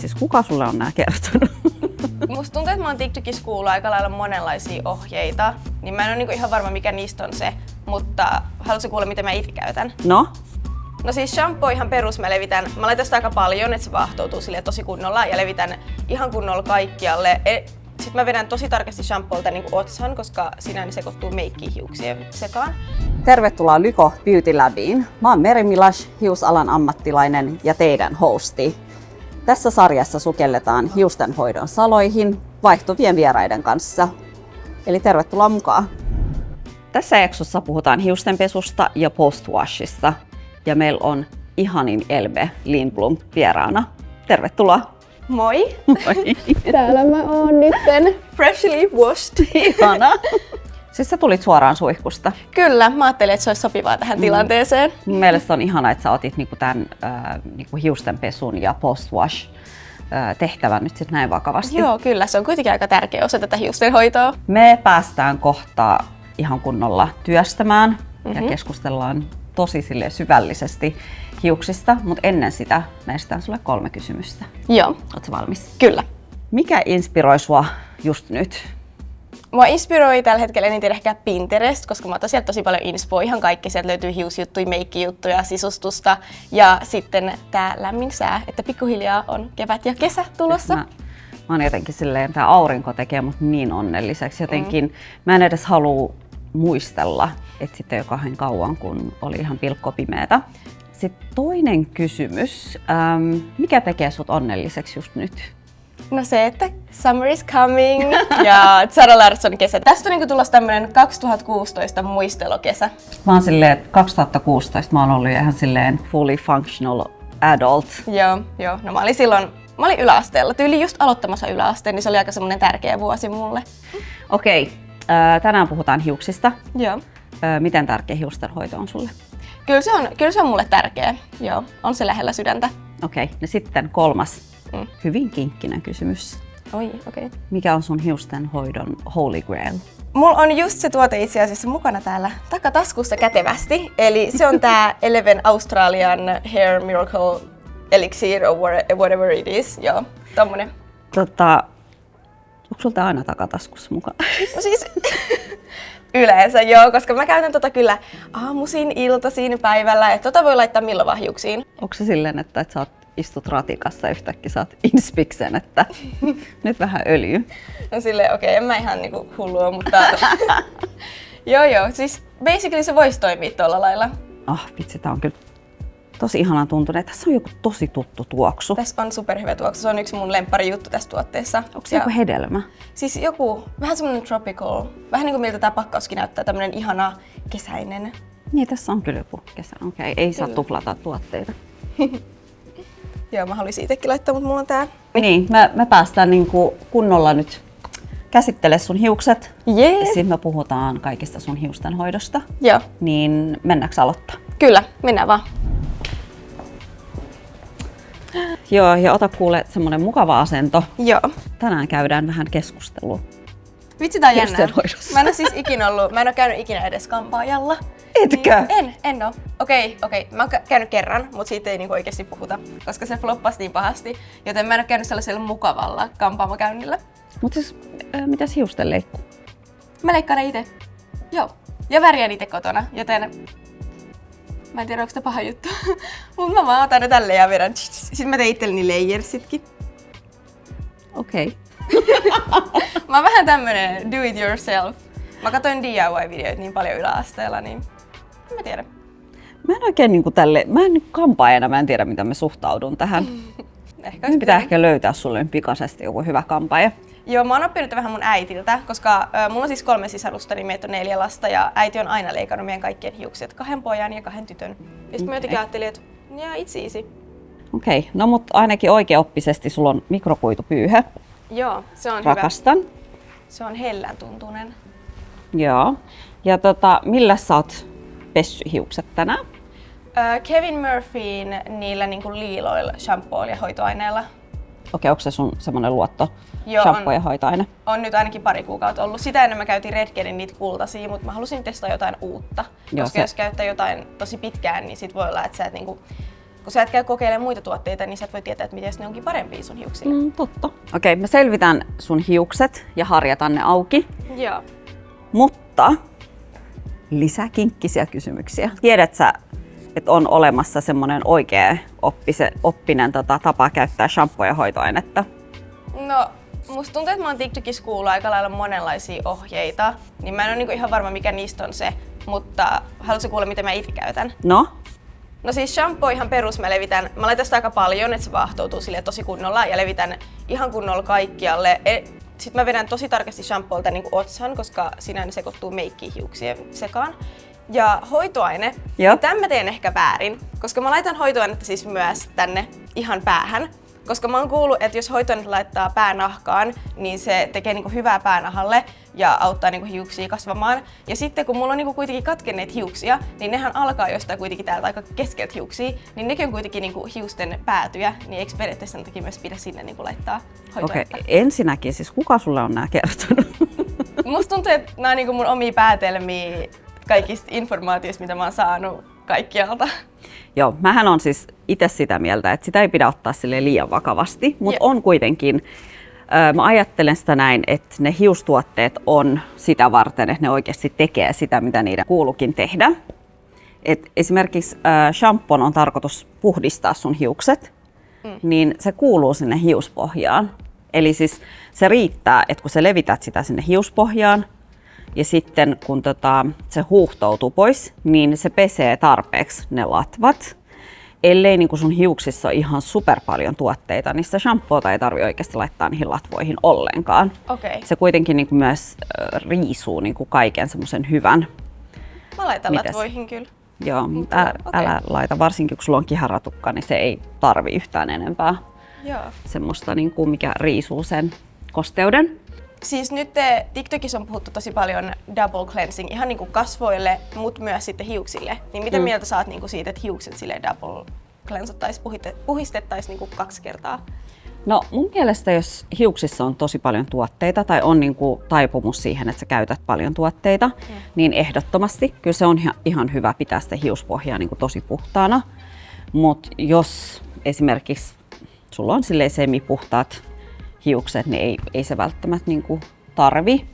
Siis kuka sulle on nää kertonut? Musta tuntuu, että mä oon TikTokissa kuullut aika lailla monenlaisia ohjeita, niin mä en ole niinku ihan varma mikä niistä on se, mutta haluatko kuulla mitä mä itse käytän? No? No siis shampoo ihan perus mä levitän, mä laitan sitä aika paljon, että se vaahtoutuu silleen tosi kunnolla ja levitän ihan kunnolla kaikkialle. Sitten mä vedän tosi tarkasti shampoolta niinku otsan, koska siinä sekoittuu meikki hiuksien sekaan. Tervetuloa Lyko Beauty Labiin. Mä oon Meri Milash, hiusalan ammattilainen ja teidän hosti. Tässä sarjassa sukelletaan hiustenhoidon saloihin vaihtuvien vieraiden kanssa. Eli tervetuloa mukaan! Tässä jaksossa puhutaan hiustenpesusta ja postwashista. Ja meillä on ihanin Elbe Lindblom vieraana. Tervetuloa! Moi! Moi! Täällä mä oon nytten freshly washed. Ihana! Siis sä tulit suoraan suihkusta. Kyllä, mä ajattelin, että se olisi sopivaa tähän tilanteeseen. Mun mielestä on ihana, että sä otit tämän hiustenpesun ja postwash tehtävän nyt sit näin vakavasti. Joo, kyllä. Se on kuitenkin aika tärkeä osa tätä hiustenhoitoa. Me päästään kohta ihan kunnolla työstämään ja keskustellaan tosi syvällisesti hiuksista, mutta ennen sitä meistä on sulle 3 kysymystä. Joo. Ootko valmis? Kyllä. Mikä inspiroi sua just nyt? Mua inspiroi tällä hetkellä eniten ehkä Pinterest, koska mä otan sieltä tosi paljon inspoa. Ihan kaikki, sieltä löytyy hiusjuttuja, meikkijuttuja, sisustusta ja sitten tää lämmin sää, että pikkuhiljaa on kevät ja kesä tulossa. Mä oon jotenkin silleen, tää aurinko tekee mut niin onnelliseksi. Jotenkin mä en edes halua muistella, että sitten jo kauhean kauan, kun oli ihan pilkkopimeetä. Sitten toinen kysymys, mikä tekee sut onnelliseksi just nyt? No se, että summer is coming ja Zara Larsson kesä. Tästä on niinku tulossa tämmönen 2016 muistelokesä. Mä oon silleen, että 2016 mä oon ollut ihan silleen fully functional adult. Joo. No mä olin yläasteella, tyyli just aloittamassa yläasteen, niin se oli aika semmonen tärkeä vuosi mulle. Okei, tänään puhutaan hiuksista. Joo. Miten tärkeä hiustenhoito on sulle? Kyllä se on mulle tärkeä. Joo, on se lähellä sydäntä. Okei, ja sitten 3. Hyvin kinkkinen kysymys. Okei. Mikä on sun hiustenhoidon holy grail? Mulla on just se tuote itse asiassa mukana täällä takataskussa kätevästi. Eli se on tää Eleven Australian Hair Miracle Elixir or whatever it is. Joo, tommonen. Onko sulla tää aina takataskussa mukana? No siis yleensä joo, koska mä käytän kyllä aamuisin, iltaisin, päivällä. Että voi laittaa milloin vaan hiuksiin. Onko se silleen, että sä istut ratikassa ja yhtäkkiä saat inspiksen, että nyt vähän öljy? No silleen okei, en mä ihan niinku hullua, mutta joo, siis basically se voisi toimia tuolla lailla. Vitsi, tää on kyllä tosi ihanan tuntunut. Tässä on joku tosi tuttu tuoksu. Tässä on superhyvä tuoksu, se on yksi mun lemppari juttu tässä tuotteessa. Onko se joku hedelmä? Siis joku, vähän semmonen tropical, vähän niinku miltä tää pakkauskin näyttää, tämmönen ihana kesäinen. Niin, tässä on kyllä joku kesä. Okei, ei saa tuplata tuotteita. Joo, mä haluaisin itsekin laittaa, mutta mulla on tää. Niin, me päästään niinku kunnolla nyt käsittele sun hiukset. Yeah. Sitten me puhutaan kaikista sun hiustenhoidosta. Joo. Niin mennäänkö aloittaa? Kyllä, mennään vaan. Joo, ja ota kuule semmonen mukava asento. Joo. Tänään käydään vähän keskustelua. Vitsi, tää on jännä. Hiustenhoidossa. Mä en oo siis mä en oo käynyt ikinä edes kampaajalla. Etkö? En oo. Okei. Mä oon käynyt kerran, mutta siitä ei niinku oikeesti puhuta, koska se floppasi niin pahasti. Joten mä en oo käynyt sellaisella mukavalla kampaamokäynnillä. Mut siis, mitäs hiusten leikkuu? Mä leikkaan ne ite. Joo. Ja värjään ite kotona, joten mä en tiedä, onko se paha juttu. Mut mä vaan otan ne tälleen ja vedän. Sitten mä tein itselleni layersitkin. Okei. Mä oon vähän tämmönen do it yourself. Mä katsoin DIY-videoita niin paljon yläasteella, niin en mä tiedä. Mä en kampaajana, mä en tiedä miten mä suhtaudun tähän. Nyt pitää ehkä löytää sulle pikaisesti joku hyvä kampaaja. Joo, mä oon oppinut vähän mun äitiltä, koska mulla on siis 3 sisarusta, niin meitä on 4 lasta ja äiti on aina leikannut meidän kaikkien hiukset, 2 pojan ja 2 tytön. Ja sit mä jotenkin ajattelin, että it's easy. Okei, no mut ainakin oikeaoppisesti sulla on mikrokuitupyyhe. Joo, se on Rakastan. hyvä. Se on hellän tuntunen. Joo. Ja millä sä oot pessy hiukset tänään? Kevin Murphyin niillä niinku liiloilla shampooilla ja hoitoaineilla. Okei, onko se sun semmonen luotto Joo, shampoo ja hoitoaine? On nyt ainakin 2 kuukautta ollut. Sitä ennen mä käytin Redkenin niitä kultaisia, mutta mä halusin testaa jotain uutta. Joo, koska jos käyttää jotain tosi pitkään, niin sit voi olla, että sä et niinku kun sä et käy kokeilemaan muita tuotteita, niin sä et voi tietää, että miten ne onkin parempia sun hiuksille. Totta. Okei, mä selvitän sun hiukset ja harjatan ne auki, Joo. mutta lisää kinkkisiä kysymyksiä. Tiedät sä, että on olemassa semmoinen oikea oppinen tapa käyttää shampoo- ja hoitoainetta? No, musta tuntuu, että mä oon TikTokissa kuullut aika lailla monenlaisia ohjeita, niin mä en ole niinku ihan varma, mikä niistä on se, mutta haluatko kuulla, miten mä itse käytän? No? No siis shampoo ihan perus mä laitan sitä aika paljon, että se vaahtoutuu silleen tosi kunnolla ja levitän ihan kunnolla kaikkialle. Sitten mä vedän tosi tarkasti shampoolta niinku otsan, koska siinä ne sekoittuu meikkiin hiuksien sekaan. Ja hoitoaine, Joo. tämän mä teen ehkä väärin, koska mä laitan hoitoainetta siis myös tänne ihan päähän. Koska mä oon kuullut, että jos hoitoainetta laittaa päänahkaan, niin se tekee niinku hyvää päänahalle ja auttaa niinku hiuksia kasvamaan. Ja sitten kun mulla on niinku kuitenkin katkenneet hiuksia, niin nehän alkaa jostain kuitenkin täältä aika keskeltä hiuksia, niin nekin on kuitenkin niinku hiusten päätyjä, niin eikö periaatteessa sen takia myös pidä sinne niinku laittaa hoitoainetta? Okei, ensinnäkin siis kuka sulle on nämä kertonut? Musta tuntuu, että nämä on niinku mun omia päätelmiä kaikista informaatioista, mitä mä oon saanut kaikkialta. Joo, mähän on siis itse sitä mieltä, että sitä ei pidä ottaa silleen liian vakavasti, mutta on kuitenkin, mä ajattelen sitä näin, että ne hiustuotteet on sitä varten, että ne oikeasti tekee sitä, mitä niiden kuuluukin tehdä. Et esimerkiksi shampoon on tarkoitus puhdistaa sun hiukset, niin se kuuluu sinne hiuspohjaan. Eli siis se riittää, että kun sä levität sitä sinne hiuspohjaan, ja sitten kun se huuhtoutuu pois, niin se pesee tarpeeksi ne latvat. Ellei niin kun sun hiuksissa ole ihan super paljon tuotteita, niin sitä shampoota ei tarvitse oikeasti laittaa niihin latvoihin ollenkaan. Okei. Se kuitenkin niin kun myös riisuu niin kun kaiken semmoisen hyvän. Mä laitan Mites? latvoihin kyllä. Joo, mutta älä laita, varsinkin kun sulla on kiharatukka, niin se ei tarvi yhtään enempää Joo. semmoista, niin kuin mikä riisuu sen kosteuden. Siis nyt TikTokissa on puhuttu tosi paljon double cleansing ihan niinku kasvoille, mutta myös sitten hiuksille. Niin mitä mieltä saat niinku siitä, että hiukset sille double cleansattaisiin, puhistettaisiin niinku 2 kertaa? No mun mielestä jos hiuksissa on tosi paljon tuotteita tai on niinku taipumus siihen, että sä käytät paljon tuotteita, niin ehdottomasti kyllä se on ihan hyvä pitää sitä hiuspohjaa niinku tosi puhtaana. Mutta jos esimerkiksi sulla on silleen semipuhtaat hiukset, niin ei se välttämättä niinku tarvi.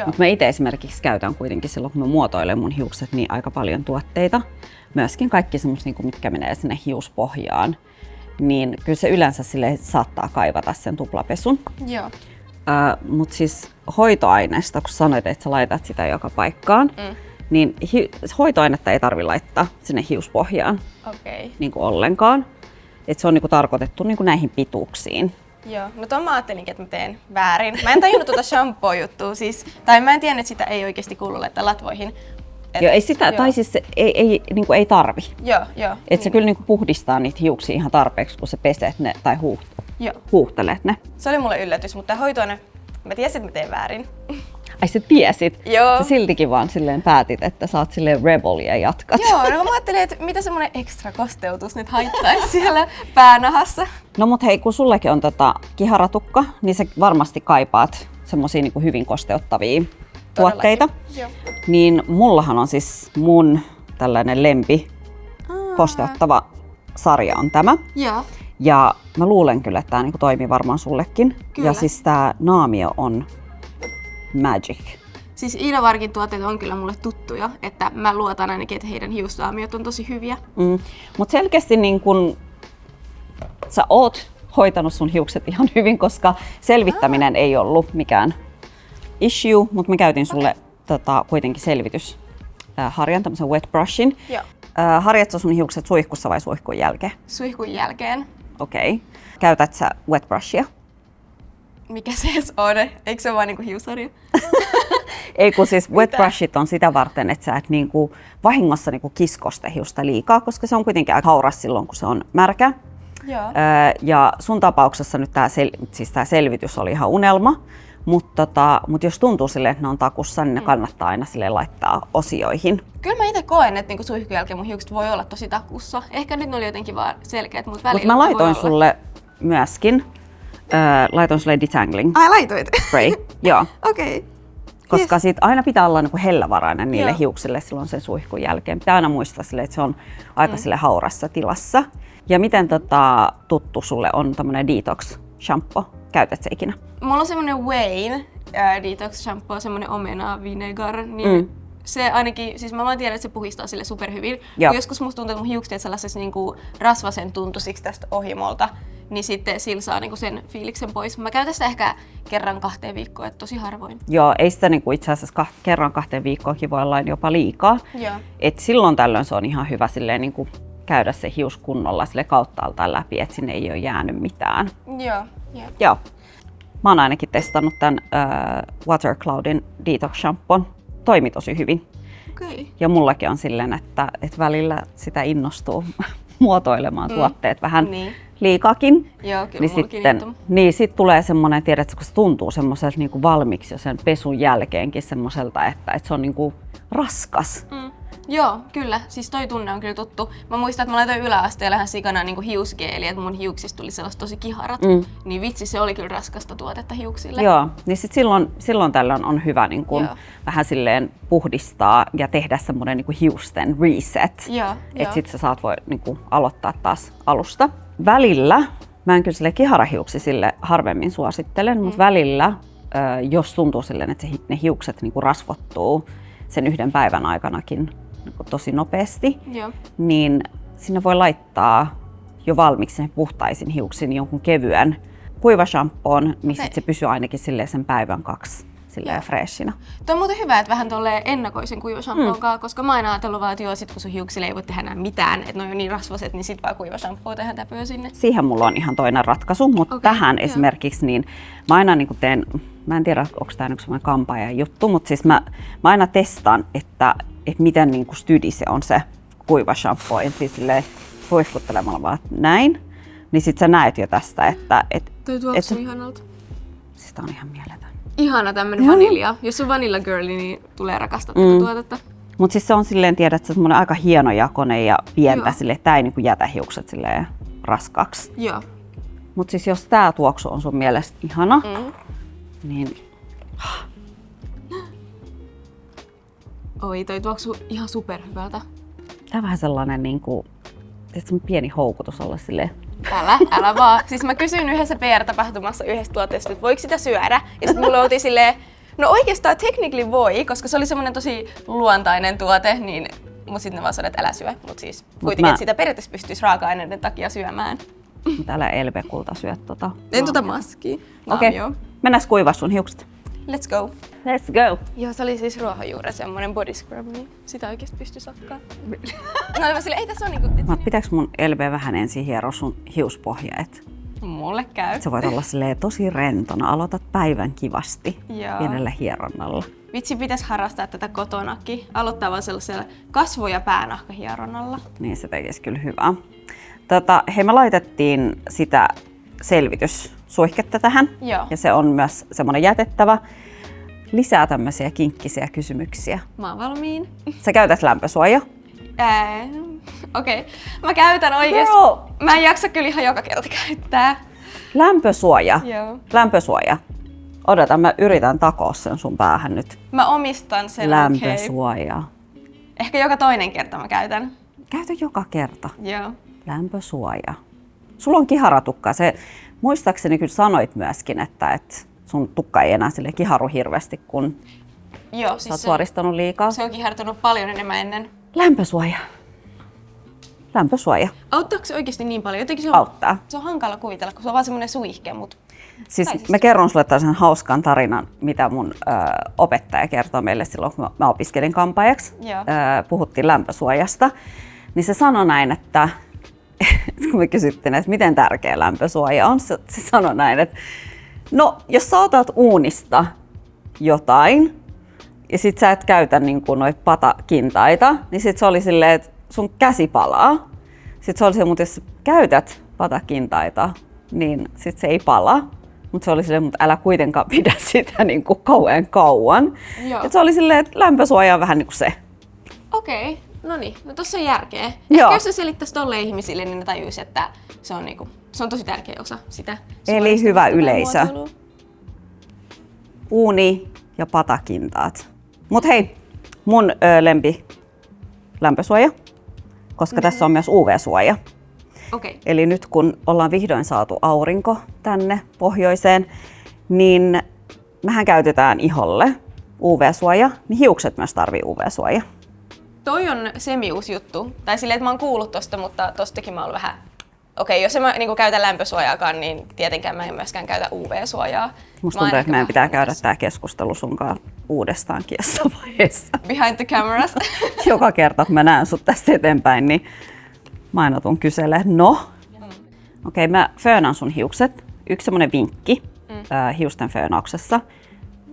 Mutta mä itse esimerkiksi käytän kuitenkin silloin, kun mä muotoilen mun hiukset, niin aika paljon tuotteita. Myöskin kaikki semmoiset, niinku, mitkä menee sinne hiuspohjaan. Niin kyllä se yleensä sille saattaa kaivata sen tuplapesun. Joo. Mutta siis hoitoaineesta, kun sanoit, että sä laitat sitä joka paikkaan, niin hoitoainetta ei tarvitse laittaa sinne hiuspohjaan niin kuin ollenkaan. Et se on niin kuin tarkoitettu niin kuin näihin pituuksiin. Joo, no ton mä ajattelinkin, että mä teen väärin. Mä en tajunnut tuota shampoo-juttua, siis, tai mä en tiennyt, että sitä ei oikeasti kuulu laittaa latvoihin. Joo, ei sitä, tai siis niin kuin ei tarvi. Joo. Et se kyllä niin kuin puhdistaa niitä hiuksia ihan tarpeeksi, kun sä peset ne tai huuhtelet ne. Se oli mulle yllätys, mutta hoitoaine, mä tiesin, että mä teen väärin. Ai sä tiesit? Joo. Sä siltikin vaan silleen päätit, että sä oot silleen rebel ja jatkat. Joo, no mä ajattelin, että mitä semmonen ekstra kosteutus nyt haittaisi siellä päänahassa. No mut hei, kun sullekin on kiharatukka, niin sä varmasti kaipaat semmosia niinku hyvin kosteuttavia tuotteita. Joo. Niin mullahan on siis mun tällainen lempi kosteuttava sarja on tämä. Joo. Ja mä luulen kyllä, että tää niinku toimii varmaan sullekin. Kyllä. Ja siis tää naamio on magic. Siis Iida Varkin tuotteet on kyllä mulle tuttuja, että mä luotan ainakin, että heidän hiusnaamiot on tosi hyviä. Mut selkeästi niin kun sä oot hoitanut sun hiukset ihan hyvin, koska selvittäminen ei ollut mikään issue, mutta mä käytin sulle kuitenkin selvitysharjan, tämmöisen wet brushin. Joo. Harjat sä sun hiukset suihkussa vai suihkun jälkeen? Suihkun jälkeen. Okei. Käytät sä wet brushia? Mikä se edes on? Eikö se ole vaan niinku hiusharja? Ei kun siis wet brushit on sitä varten, että sä et niinku vahingossa niinku kiskosta hiusta liikaa, koska se on kuitenkin aika hauras silloin, kun se on märkä. Joo. Ja sun tapauksessa nyt tää selvitys oli ihan unelma, mutta jos tuntuu silleen, että ne on takussa, niin ne kannattaa aina silleen laittaa osioihin. Kyllä mä itse koen, että niinku suihkun jälkeen mun hiukset voi olla tosi takussa. Ehkä nyt ne oli jotenkin vaan selkeät, mutta välillä Mutta mä laitoin sulle myöskin, laitoin sulle detangling Ai laitoit? spray. Joo. Okei. Koska sit aina pitää olla niinku hellävarainen niille Joo. hiuksille silloin sen suihkun jälkeen. Pitää aina muistaa sille, että se on aika sille haurassa tilassa. Ja miten tuttu sulle on tämmönen detox shampoo? Käytät se ikinä? Mulla on semmonen Wayne detox shampoo, semmonen omena vinegar, niin se ainakin, siis mä vaan tiedän, että se puhistaa sille superhyvin. Joskus musta tuntuu, että mun hiukset sellaisessa niinku rasvasen tuntuisiksi tästä ohimolta, niin sitten sillä saa niinku sen fiiliksen pois. Mä käytän sitä ehkä kerran 2 viikkoon, että tosi harvoin. Joo, ei sitä niinku itse asiassa kerran 2 viikkoakin voi olla jopa liikaa. Joo. Et silloin tällöin se on ihan hyvä silleen niinku käydä se hius kunnolla sille kauttaaltaan läpi, että sinne ei ole jäänyt mitään. Joo. Mä oon ainakin testannut tämän Water Cloudin Detox Shampoon. Toimi tosi hyvin. Okay. Ja mullakin on silleen, että välillä sitä innostuu muotoilemaan tuotteet vähän liikakin. Joo, kyllä niin sit tulee semmoinen, tiedätkö, kun se tuntuu semmoiselta niinku valmiiksi jo sen pesun jälkeenkin semmoiselta, että se on niinku raskas. Joo, kyllä. Siis toi tunne on kyllä tuttu. Mä muistan, että mä laitoin yläasteella ihan sikana niinku hiusgeeliä, että mun hiuksista tuli sellaiset tosi kiharat. Niin vitsi, se oli kyllä raskasta tuotetta hiuksille. Joo, niin sit silloin tällöin on hyvä niin kun vähän silleen puhdistaa ja tehdä semmoinen niin hiusten reset. Että sit sä saat voi niin kun aloittaa taas alusta. Välillä, mä en kyllä sille kiharahiuksisille harvemmin suosittelen, mutta välillä, jos tuntuu silleen, että ne hiukset niin kun rasvottuu sen 1 päivän aikanakin tosi nopeasti, niin sinne voi laittaa jo valmiiksi sen puhtaisin hiuksin jonkun kevyen kuivashampoon, niin sit se pysyy ainakin silleen sen päivän 2 silleen freshina. Tuo on muuten hyvä, että vähän tolleen ennakoisen kuivashampoon kanssa, koska mä oon ajatellut vaan, että joo, sit kun sun hiuksille ei voi tehdä enää mitään, että ne on jo niin rasvaset, niin sit vaan kuivashampoo tehdään täpöä sinne. Siihen mulla on ihan toinen ratkaisu, mutta tähän esimerkiksi niin mä aina niin teen, mä en tiedä onko tää nyt semmoinen kampaajan juttu, mutta siis mä aina testaan, että miten niin kuin stydi se on se kuivashampoo, eli siis silleen suihkuttelemalla vaan näin, niin sit sä näet jo tästä, että toi tuoksuu ihanalta. Siis tää on ihan mieletön. Ihana tämmönen vanilja. Jos on vanilla girli, niin tulee rakastaa tätä tuotetta. Mut siis se on silleen, tiedät, että se on semmonen aika hienojakoinen ja pientä silleen, tää ei niinku jätä hiukset silleen raskaaksi. Joo. Mut siis jos tää tuoksu on sun mielestä ihana, niin Oi, toi tuoksuu ihan superhyvältä. tää on vähän sellainen niinku, pieni houkutus olla silleen. Älä vaan. Siis mä kysyin yhdessä PR-tapahtumassa yhdessä tuotteesta, että voiko sitä syödä. Ja sitten mulle oltiin silleen, no oikeastaan technically voi, koska se oli semmonen tosi luontainen tuote, niin mut sitten ne vaan sanoivat, että älä syö. Mut siis kuitenkin, että sitä periaatteessa pystyisi raaka-aineiden takia syömään. Mut älä Elbe-kulta syö tota. En tota maskia. Okei, mennään kuivaa sun hiukset. Let's go. Let's go. Joo, se oli siis ruohonjuure semmonen body scrub, niin sitä oikeesti pystyi sakkaan. No oli silleen, ei tässä on niinku... Pitääkö mun Elbe vähän ensin hieroa sun hiuspohja, et mulle käy. sä voit olla silleen tosi rentona, aloitat päivän kivasti pienellä hieronnalla. Vitsi, pitäis harrastaa tätä kotonakin. Aloittaa vaan sellaisella kasvo- ja päänahkahieronnalla. Niin se tekisi kyllä hyvää. Hei, me laitettiin sitä selvityssuihketta tähän. Joo. Ja se on myös semmoinen jätettävä. Lisää tämmöisiä kinkkisiä kysymyksiä. Mä oon valmiin. Sä käytät lämpösuojaa? Okei. Mä käytän oikeesti. Girl. Mä en jaksa kyllä ihan joka kerta käyttää. Lämpösuoja. Joo. Lämpösuoja. Odota, mä yritän takoa sen sun päähän nyt. Mä omistan sen. Lämpösuoja. Ehkä joka toinen kerta mä käytän. Käytä joka kerta. Joo. Lämpösuoja. Sulla on kiharatukka. Se, muistaakseni kyllä sanoit myöskin, että sun tukka ei enää sille kiharu hirveästi, kun Joo, sä oot suoristanut liikaa. Se on kihartunut paljon enemmän ennen. Lämpösuoja. Lämpösuoja. Auttaako se oikeasti niin paljon? Jotenkin Auttaa. Se on hankala kuvitella, kun se on vaan semmoinen suihke, mutta... Siis mä kerron sulle tällaisen hauskan tarinan, mitä mun opettaja kertoi meille silloin, kun mä opiskelin kampaajaksi. Puhuttiin lämpösuojasta. Niin se sanoi näin, että kun me kysyttiin, että miten tärkeä lämpösuoja on, se sanoi näin, että no, jos sä otat uunista jotain ja sit sä et käytä niin kuin noita patakintaita, niin sit se oli silleen, että sun käsi palaa. Sit se oli se, mutta jos käytät patakintaita, niin sit se ei pala. Mutta se oli silleen, mutta älä kuitenkaan pidä sitä niin kuin kauan. Et se oli silleen, että lämpösuoja on vähän niin kuin se. Okei. No niin, no tossa on järkeä. Joo. Ehkä jos se selittäisi tolle ihmisille, niin ne tajuisi, että se on, niinku, se on tosi tärkeä osa sitä. Eli hyvä yleisö. Uuni ja patakintaat. Mut hei, mun lempi lämpösuoja, koska tässä on myös UV-suoja. Okei. Eli nyt kun ollaan vihdoin saatu aurinko tänne pohjoiseen, niin mehän käytetään iholle UV-suoja, niin hiukset myös tarvii UV-suoja. Toi on semi-uusi juttu. Tai silleen, että mä oon kuullut tosta, mutta tostakin mä oon vähän... Okei, jos en mä niinku käytä lämpösuojaakaan, niin tietenkään mä en myöskään käytä UV-suojaa. Musta tuntuu, että meidän pitää käydä tää keskustelu sunkaan uudestaankin jossain vaiheessa. Behind the cameras. Joka kerta, kun mä näen sut tästä eteenpäin, niin mä aina tuun kyselemään, Okei, mä föönaan sun hiukset. Yksi semmonen vinkki hiusten föönauksessa.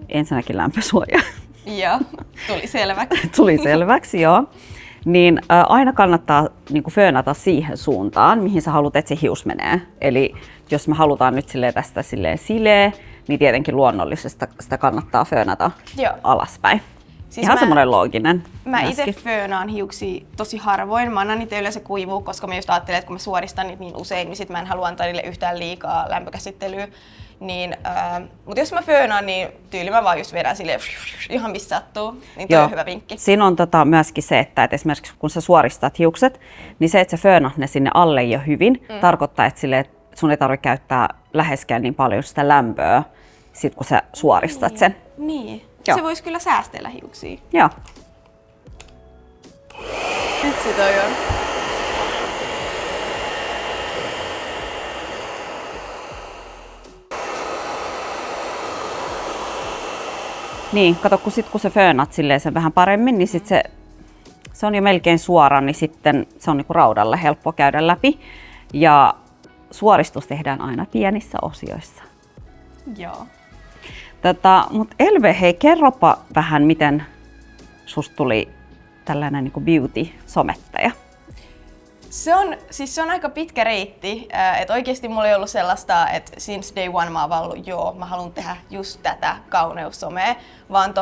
Ensinnäkin lämpösuoja. Joo, tuli selväksi. Tuli selväksi, joo. Niin aina kannattaa niin kuin föönata siihen suuntaan, mihin sä haluat, että se hius menee. Eli jos me halutaan nyt tästä sileä, niin tietenkin luonnollisesti sitä kannattaa föönata alaspäin. Siis ihan semmoinen looginen. Mä itse föönaan hiuksia tosi harvoin. Mä annan niitä yleensä kuivua, koska mä just ajattelen, että kun mä suoristan niitä niin usein, niin sit mä en halua antaa niille yhtään liikaa lämpökäsittelyä. Niin, mutta jos mä föönaan, niin tyyli mä vaan just vedän silleen ihan missä sattuu. Niin toi on hyvä vinkki. Siinä on myöskin se, että esimerkiksi kun sä suoristat hiukset, niin se, että sä föönat ne sinne alle jo hyvin, tarkoittaa, että sun ei tarvitse käyttää läheskään niin paljon sitä lämpöä, sit kun sä suoristat sen. Niin. Joo. Se voisi kyllä säästellä hiuksia. Joo. Vitsi toi on. Niin, kato, kun sä föönat sen vähän paremmin, niin sit se on jo melkein suora, niin sitten se on niinku raudalle helppo käydä läpi. Ja suoristus tehdään aina pienissä osioissa. Joo. Mut Elve, hei, kerropa vähän, miten susta tuli tällainen niinku beauty-somettaja? Se on aika pitkä reitti, että oikeesti mulla ei ollut sellaista, että since day one mä oon vaan ollut, mä haluan tehdä just tätä kauneussomea, vaan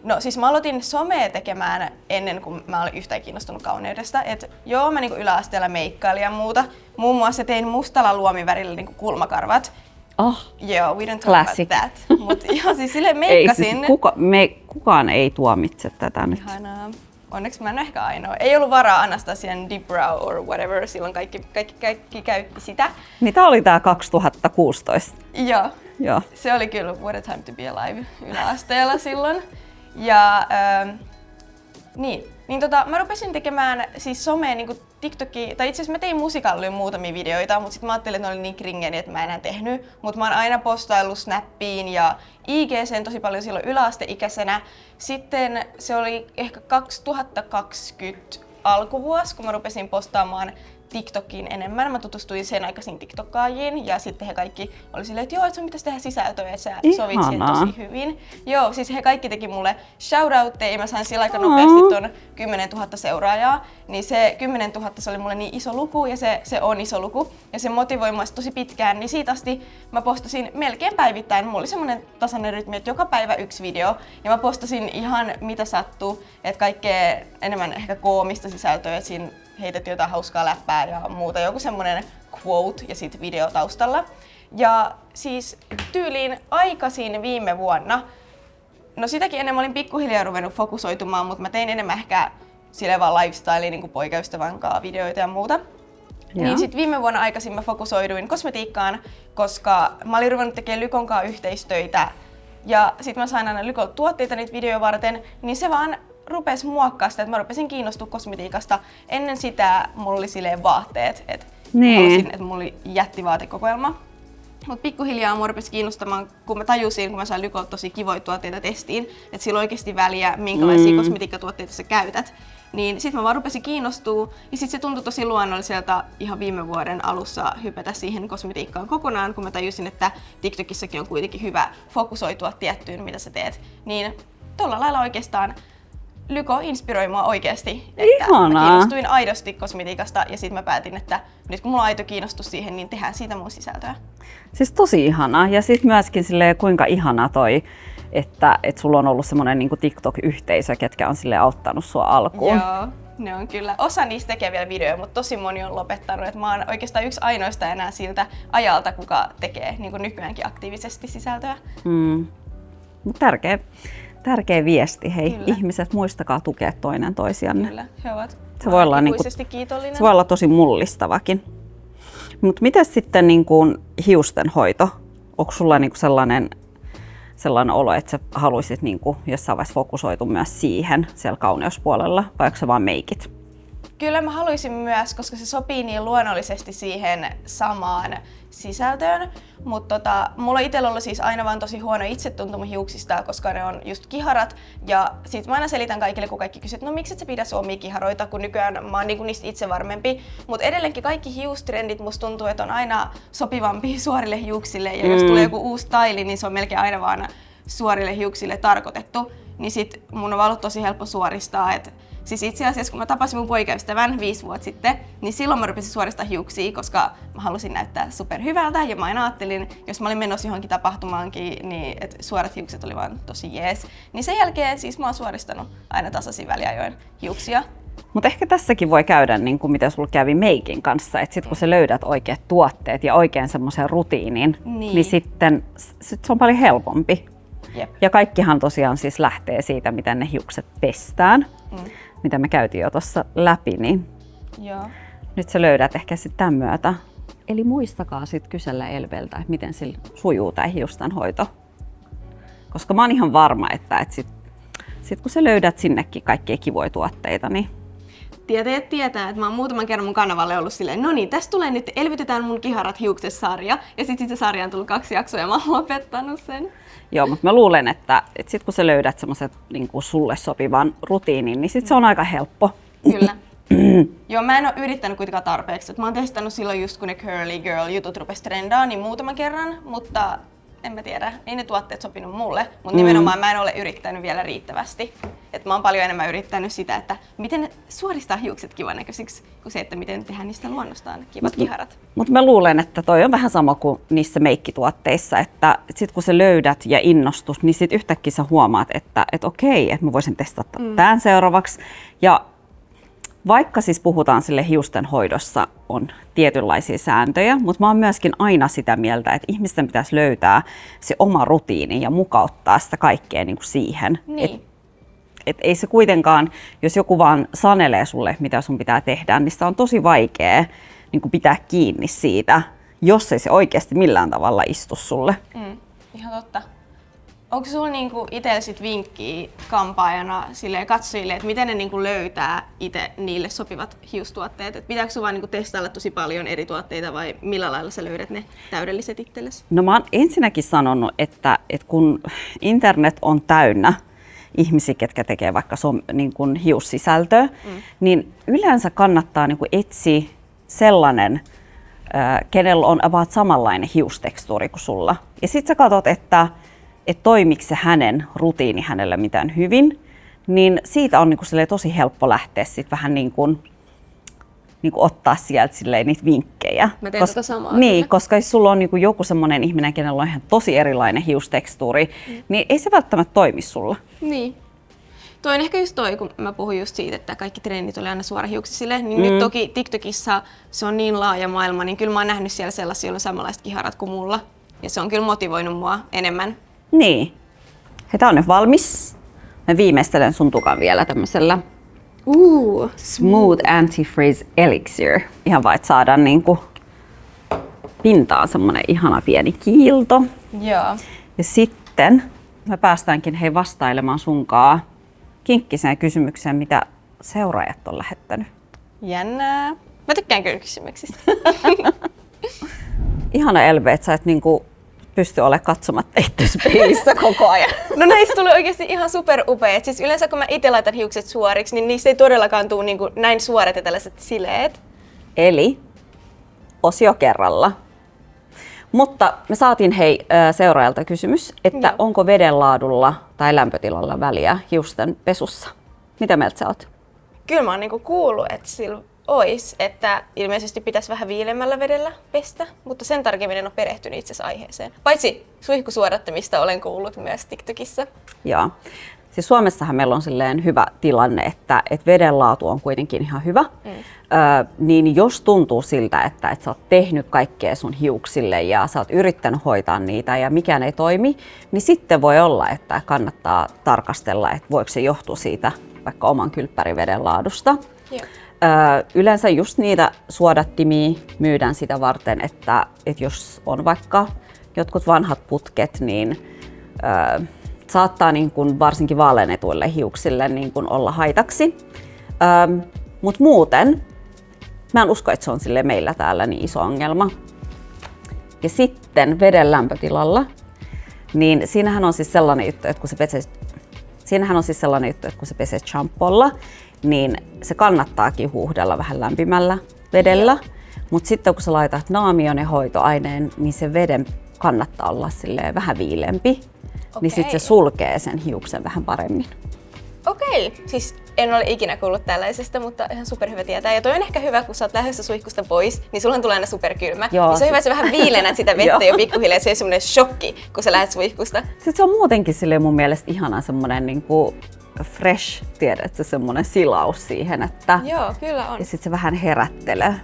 no siis mä aloitin somea tekemään ennen kuin mä olin yhtään kiinnostunut kauneudesta, että mä niinku yläasteella meikkailin ja muuta, muun muassa tein mustalla luomivärillä niinku kulmakarvat. Joo, we don't talk Classic. about that. Mut siis silleen meikkasin. Kukaan ei tuomitse tätä nyt. Ihanaa. Onneksi mä en ole ehkä ainoa. Ei ollut varaa Anastasian Deep Brow or whatever, silloin kaikki käytti sitä. Niin tää oli tää 2016. Joo. Se oli kyllä what a time to be alive yläasteella silloin. Ja mä rupesin tekemään siis somea niinku TikTokia, tai itse asiassa mä tein musikalliin muutamia videoita, mutta sitten mä ajattelin, että ne oli niin kringeni, että mä en enää tehnyt. Mutta mä oon aina postaillut Snappiin ja IG:seen tosi paljon silloin yläasteikäisenä. Sitten se oli ehkä 2020 alkuvuosi, kun mä rupesin postaamaan TikTokiin enemmän. Mä tutustuin sen aikaisiin TikTokkaajiin ja sitten he kaikki oli silleen, että että sun pitäisi tehdä sisältöä, että sä sovit siihen tosi hyvin. Joo, siis he kaikki teki mulle shoutoutteja, mä sain sillä aika nopeasti ton 10 000 seuraajaa. Niin se 10 000 se oli mulle niin iso luku ja se on iso luku ja se motivoi mua tosi pitkään. Niin siitä asti mä postasin melkein päivittäin. Mulla oli semmonen tasainen rytmi, että joka päivä yksi video. Ja mä postasin ihan mitä sattuu, että kaikkea enemmän ehkä koomista sisältöä, että siinä heitettiin jotain hauskaa läppää ja muuta, joku semmonen quote ja sitten video taustalla. Ja siis tyyliin aikaisin viime vuonna, no sitäkin enemmän olin pikkuhiljaa ruvennut fokusoitumaan, mutta mä tein enemmän ehkä silleen vaan lifestylea, niin kuin poikaystävän kanssa videoita ja muuta. Niin sitten viime vuonna aikaisin mä fokusoiduin kosmetiikkaan, koska mä olin ruvennut tekemään Lykon kanssa yhteistöitä. Ja sitten mä sain aina Lykolta tuotteita niitä videoja varten, niin se vaan rupesi muokkaa sitä, että mä rupesin kiinnostua kosmetiikasta. Ennen sitä mulla oli silleen vaatteet, että halusin, että mulla oli jättivaatekokoelma. Mutta pikkuhiljaa mua rupesi kiinnostamaan, kun mä tajusin, kun mä sain Lykolta tosi kivoja tuotteita testiin, että sillä on oikeasti väliä, minkälaisia kosmetiikkatuotteita sä käytät. Niin sit mä vaan rupesin kiinnostua ja sit se tuntui tosi luonnolliselta ihan viime vuoden alussa hypätä siihen kosmetiikkaan kokonaan, kun mä tajusin, että TikTokissakin on kuitenkin hyvä fokusoitua tiettyyn, mitä sä teet. Niin tolla lailla oikeastaan Lyko inspiroi mua oikeasti, että mä kiinnostuin aidosti kosmetiikasta ja sit mä päätin, että nyt kun mulla on aito kiinnostus siihen, niin tehdään siitä mun sisältöä. Siis tosi ihanaa ja sit myöskin silleen, kuinka ihana toi, että sulla on ollut semmonen niinku TikTok-yhteisö, ketkä on silleen auttanut sua alkuun. Joo, ne on kyllä. Osa niistä tekee vielä videoja, mutta tosi moni on lopettanut. Et mä oon oikeastaan yksi ainoista enää siltä ajalta, kuka tekee niin kuin nykyäänkin aktiivisesti sisältöä. Mut tärkeä viesti. Hei, Kyllä. ihmiset, muistakaa tukea toinen toisianne. Kyllä, he ovat Se voi olla, ikuisesti kiitollinen. se voi olla tosi mullistavakin. Mutta miten sitten hiustenhoito? Onko sulla sellainen olo, että sä haluaisit jossain vaiheessa fokusoitua myös siihen siellä kauneuspuolella, vai onko se vaan meikit? Kyllä mä haluaisin myös, koska se sopii niin luonnollisesti siihen samaan sisältöön, mutta mulla itsellä ollut siis aina vaan tosi huono itsetuntuma hiuksista, koska ne on just kiharat, ja sit mä aina selitän kaikille, kun kaikki kysyvät, no miksi et sä pidä sun omia kiharoita, kun nykyään mä oon niistä itse varmempi, mutta edelleenkin kaikki hiustrendit musta tuntuu, että on aina sopivampi suorille hiuksille, ja jos tulee joku uusi styli, niin se on melkein aina vaan suorille hiuksille tarkoitettu, niin sit mun on ollut tosi helppo suoristaa, että siis itse asiassa, kun mä tapasin mun poikaystävän 5 vuotta sitten, niin silloin mä rupesin suoristaa hiuksia, koska mä halusin näyttää superhyvältä ja mä aina ajattelin, jos mä olin menossa johonkin tapahtumaankin, niin että suorat hiukset oli vaan tosi jees. Niin sen jälkeen siis mä oon suoristanut aina tasaisin väliajoin hiuksia. Mutta ehkä tässäkin voi käydä niin kuin mitä sulla kävi meikin kanssa, että sit kun sä löydät oikeat tuotteet ja oikein semmoisen rutiinin, niin sitten se on paljon helpompi. Jep. Ja kaikkihan tosiaan siis lähtee siitä, miten ne hiukset pestään, mitä me käytiin jo tuossa läpi, niin Joo. nyt sä löydät ehkä sitten tämän myötä. Eli muistakaa sitten kysellä Elveltä, että miten sillä sujuu tämä hiustenhoito. Koska mä oon ihan varma, että sit kun sä löydät sinnekin kaikkia kivoja tuotteita, niin Tietäjät tietää, että mä oon muutaman kerran mun kanavalle ollut silleen, no niin, tästä tulee nyt Elvytetään mun kiharat hiuksessa-sarja. Ja sit se sarja on tullut 2 jaksoa ja mä oon lopettanut sen. joo, mutta mä luulen, että sit kun sä löydät semmoisen niin sulle sopivan rutiinin, niin sit se on aika helppo. Kyllä. Joo, mä en oo yrittänyt kuitenkaan tarpeeksi. Mä oon testannut silloin just kun ne curly girl jutut rupes trendaan, niin muutaman kerran, mutta en mä tiedä, ei ne tuotteet sopinut mulle, mutta nimenomaan mä en ole yrittänyt vielä riittävästi. Et mä oon paljon enemmän yrittänyt sitä, että miten suoristaa hiukset kivan näköisiksi, kuin se, että miten tehdään niistä luonnostaan kivat kiharat. Mutta mä luulen, että toi on vähän sama kuin niissä meikkituotteissa, että sit kun sä löydät ja innostut, niin sit yhtäkkiä sä huomaat, että okei, että mä voisin testata tämän seuraavaksi. Ja vaikka siis puhutaan sille hiusten hoidossa on tietynlaisia sääntöjä, mutta mä oon myöskin aina sitä mieltä, että ihmisten pitäisi löytää se oma rutiini ja mukauttaa sitä kaikkea niin kuin siihen. Niin. Et ei se kuitenkaan, jos joku vaan sanelee sulle, mitä sun pitää tehdä, niin sitä on tosi vaikea niin kuin pitää kiinni siitä, jos ei se oikeasti millään tavalla istu sulle. Ihan totta. Onko sulla niinku itsellä sit vinkkiä kampaajana katsojille, että miten ne niinku löytää itse niille sopivat hiustuotteet? Et pitääkö sun vaan niinku testailla tosi paljon eri tuotteita vai millä lailla sä löydät ne täydelliset itsellesi? No mä oon ensinnäkin sanonut, että kun internet on täynnä ihmisiä, ketkä tekee vaikka niin kuin hiussisältöä, niin yleensä kannattaa niin kuin etsiä sellainen, kenellä on about samanlainen hiustekstuuri kuin sulla. Ja sit sä katsot, että toimiiko se hänen rutiini hänelle mitään hyvin, niin siitä on niinku tosi helppo lähteä sit vähän niinku ottaa sieltä niitä vinkkejä. Mä teen tota samaa. Niin, koska jos sulla on niinku joku semmoinen ihminen, kenellä on ihan tosi erilainen hiustekstuuri, niin ei se välttämättä toimi sulla. Niin. Toi on ehkä just toi, kun mä puhun just siitä, että kaikki trendit oli aina suorahiuksisille, niin nyt toki TikTokissa se on niin laaja maailma, niin kyllä mä oon nähnyt siellä sellaisia, joilla on samanlaiset kiharat kuin mulla. Ja se on kyllä motivoinut mua enemmän. Niin. Hei, tää on nyt valmis. Mä viimeistelen sun tukan vielä tämmöisellä Smooth Anti-Freeze Elixir. Ihan vaan, että saadaan niinku pintaan semmonen ihana pieni kiilto. Joo. Ja sitten me päästäänkin vastailemaan sunkaan kinkkiseen kysymykseen, mitä seuraajat on lähettänyt. Jännää. Mä tykkään kyllä kysymyksistä. Ihana Elve, että sä et niinku pysty olemaan katsomatta itseäsi peilissä koko ajan. No näistä tuli oikeasti ihan super upeat. Siis yleensä kun mä itse laitan hiukset suoriksi, niin niistä ei todellakaan tule niin kuin näin suorat ja tällaiset sileet. Eli osio kerralla. Mutta me saatiin seuraajalta kysymys, että onko veden laadulla tai lämpötilalla väliä hiusten pesussa? Mitä mieltä sä oot? Kyllä mä oon niinku kuullut, että sillä olisi, että ilmeisesti pitäisi vähän viileämmällä vedellä pestä, mutta sen tarkemmin en ole perehtynyt itse asiassa aiheeseen. Paitsi suihkusuodattamista olen kuullut myös TikTokissa. Joo. Siis Suomessahan meillä on silleen hyvä tilanne, että veden laatu on kuitenkin ihan hyvä. Niin jos tuntuu siltä, että sä oot tehnyt kaikkea sun hiuksille ja sä oot yrittänyt hoitaa niitä ja mikään ei toimi, niin sitten voi olla, että kannattaa tarkastella, että voiko se johtua siitä vaikka oman kylppäriveden laadusta. Yleensä just niitä suodattimia myydään sitä varten, että jos on vaikka jotkut vanhat putket, niin saattaa niin kuin varsinkin vaaleanetuille hiuksille niin kuin olla haitaksi. Mutta muuten mä en usko, että se on meillä täällä niin iso ongelma. Ja sitten veden lämpötilalla, niin siinähän on siis sellainen juttu, että kun se peset shampoolla, niin se kannattaakin huuhdella vähän lämpimällä vedellä. Mutta sitten kun sä laitat naamion ja hoitoaineen, niin se veden kannattaa olla vähän viileämpi. Niin sitten se sulkee sen hiuksen vähän paremmin. Okei, siis en ole ikinä kuullut tällaisesta, mutta ihan superhyvä tietää. Ja toi on ehkä hyvä, kun sä oot lähdössä suihkusta pois, niin sulla tulee aina superkylmä. Joo, niin se on hyvä, että sä vähän viilennät sitä vettä jo pikkuhiljaa, se on semmoinen shokki, kun sä lähdet suihkusta. Sitten se on muutenkin mun mielestä ihana semmoinen niinku fresh, tiedätkö, semmoinen silaus siihen, että joo, kyllä on. Ja sitten se vähän herättelee.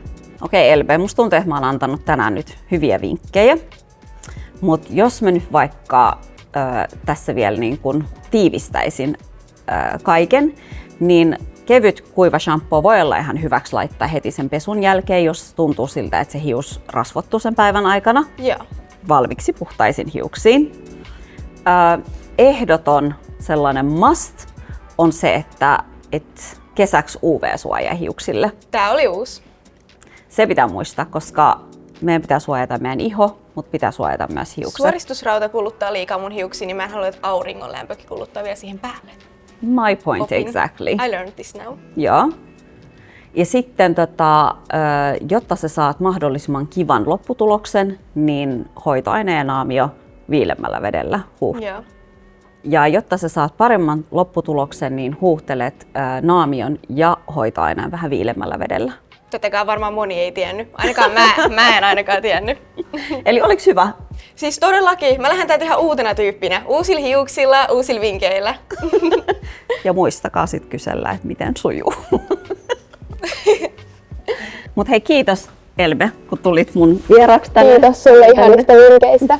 Okei, Elbe, musta tuntuu, että mä oon antanut tänään nyt hyviä vinkkejä. Mutta jos mä nyt vaikka tässä vielä niin kun tiivistäisin kaiken, niin kevyt kuiva shampoo voi olla ihan hyväksi laittaa heti sen pesun jälkeen, jos tuntuu siltä, että se hius rasvottuu sen päivän aikana. Joo. Valmiiksi puhtaisiin hiuksiin. Ehdoton sellainen must on se, että kesäksi UV-suoja hiuksille. Tää oli uusi. Se pitää muistaa, koska meidän pitää suojata meidän iho, mutta pitää suojata myös hiukset. Suoristusrauta kuluttaa liikaa mun hiuksiin, niin mä en halua, että auringon lämpökin kuluttaa vielä siihen päälle. My point, exactly. I learned this now. Joo. Ja sitten jotta sä saat mahdollisimman kivan lopputuloksen, niin hoitoaine ja naamio viilemmällä vedellä Joo. Ja jotta sä saat paremman lopputuloksen, niin huuhtelet naamion ja hoitoaineen vähän viilemmällä vedellä. Totta kai varmaan moni ei tiennyt. Ainakaan mä en ainakaan tiennyt. Eli oliks hyvä? Siis todellakin. Mä lähden täältä ihan uutena tyyppinä. Uusilla hiuksilla, uusilla vinkeillä. Ja muistakaa sit kysellä, että miten sujuu. Mut hei, kiitos Elbe, kun tulit mun vieraksi tänne. Kiitos sulle ihanista vinkkeistä.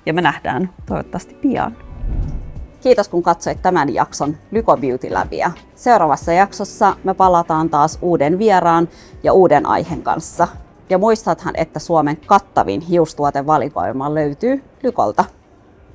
Ja me nähdään toivottavasti pian. Kiitos kun katsoit tämän jakson Lyko Beauty Labia. Seuraavassa jaksossa me palataan taas uuden vieraan ja uuden aiheen kanssa. Ja muistathan, että Suomen kattavin hiustuotevalikoima löytyy Lykolta.